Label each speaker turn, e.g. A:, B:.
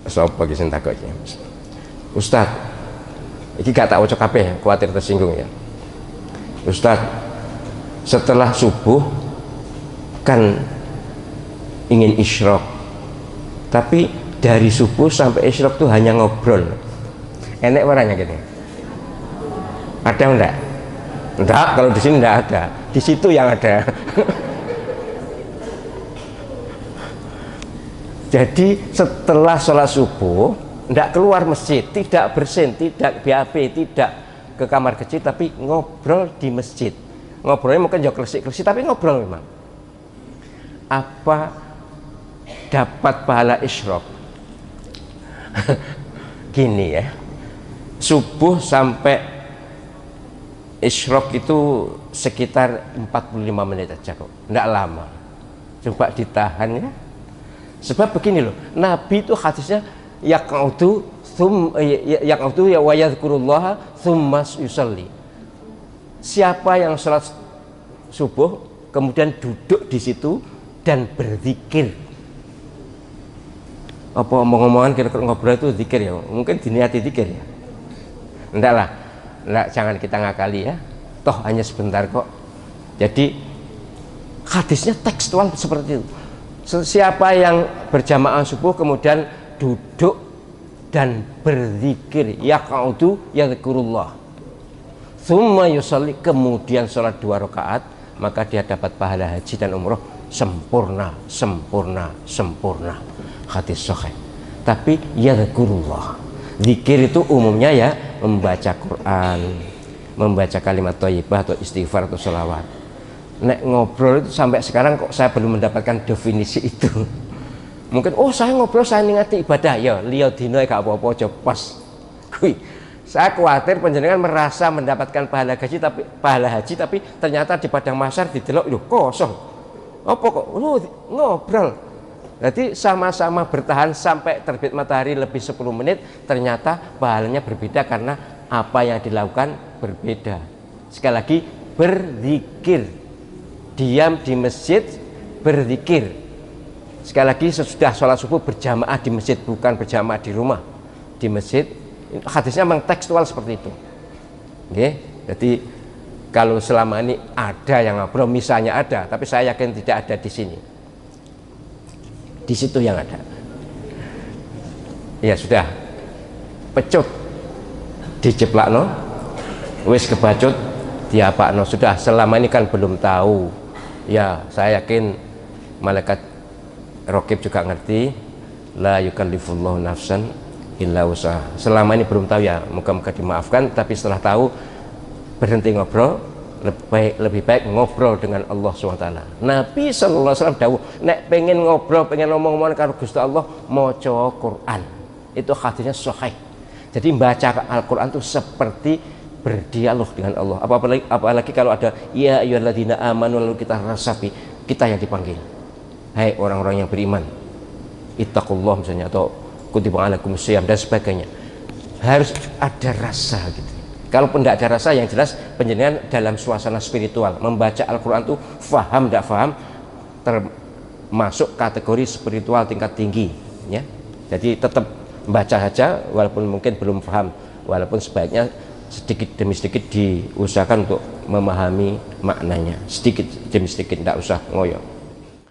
A: Sapa iki sing takok iki? Ustaz, iki gak tak waca kabeh, kuwatir tersinggung ya. Ustaz, setelah subuh kan ingin isyraq, tapi dari subuh sampai isyraq tuh hanya ngobrol. Enek warnanya gini? Ada enggak? Enggak, kalau di sini enggak ada. Di situ yang ada. Jadi setelah sholat subuh enggak keluar masjid, tidak bersin, tidak BAB, tidak ke kamar kecil, tapi ngobrol di masjid. Ngobrolnya mungkin jauh klesik-klesik, tapi ngobrol memang. Apa dapat pahala isyraq? Gini ya, subuh sampai isyraq itu sekitar 45 menit aja kok, enggak lama. Coba ditahan ya. Sebab begini loh, Nabi itu hadisnya yaq'udu ya wa yadhkurullaha tsumma yusalli. Siapa yang sholat subuh kemudian duduk di situ dan berzikir. Apa omong-omongan kira-kira ngobrol itu zikir ya? Mungkin diniati zikir ya. Enggak lah. Enggak, jangan kita ngakali ya. Toh hanya sebentar kok. Jadi hadisnya tekstual seperti itu. Siapa yang berjamaah subuh kemudian duduk dan berzikir, yaq'udu yadhkurullah, tsumma yusalli, kemudian sholat 2 rakaat, maka dia dapat pahala haji dan umroh sempurna. Hadis sahih. Tapi yadhkurullah, zikir itu umumnya ya membaca Quran, membaca kalimat thayyibah atau istighfar atau sholawat. Nek ngobrol itu sampai sekarang kok saya belum mendapatkan definisi itu. Mungkin saya ngobrol, saya ningati ibadah ya, liya dina gak apa-apa aja pas. Saya khawatir panjenengan merasa mendapatkan pahala haji tapi ternyata di padang mahsyar didelok lho kosong. Apa kok ngobrol. Jadi sama-sama bertahan sampai terbit matahari lebih 10 menit, ternyata pahalanya berbeda karena apa yang dilakukan berbeda. Sekali lagi, berzikir. Diam di masjid berzikir. Sekali lagi, sesudah sholat subuh berjamaah di masjid, bukan berjamaah di rumah, di masjid. Hadisnya memang tekstual seperti itu. Oke? Jadi kalau selama ini ada yang ngobrol, misalnya ada, tapi saya yakin tidak ada di sini. Di situ yang ada. Ya sudah, pecut dijeplakno, wis kebacut diapakno, sudah. Selama ini kan belum tahu. Ya, saya yakin malaikat Raqib juga ngerti, la yukallifullahu nafsan illa usaha. Selama ini belum tahu ya, moga-moga dimaafkan. Tapi setelah tahu, berhenti ngobrol, lebih baik ngobrol dengan Allah SWT. Nabi SAW dawuh, nek pengen ngobrol, pengen ngomong-ngomong karo Gusti Allah, maca Quran. Itu hadisnya sahih. Jadi membaca Al-Quran itu seperti berdialog dengan Allah. Apalagi kalau ada ya ayyuhalladzina amanu, lalu kita rasapi, kita yang dipanggil. Hai orang-orang yang beriman, ittaqullah misalnya, atau kutiba alaikumus syiyam dan sebagainya. Harus ada rasa gitu. Kalaupun tidak ada rasa, yang jelas penjenengan dalam suasana spiritual. Membaca Al-Quran itu faham tidak faham, termasuk kategori spiritual tingkat tinggi ya. Jadi tetap membaca saja walaupun mungkin belum paham, walaupun sebaiknya sedikit demi sedikit diusahakan untuk memahami maknanya, sedikit demi sedikit, tidak usah ngoyo.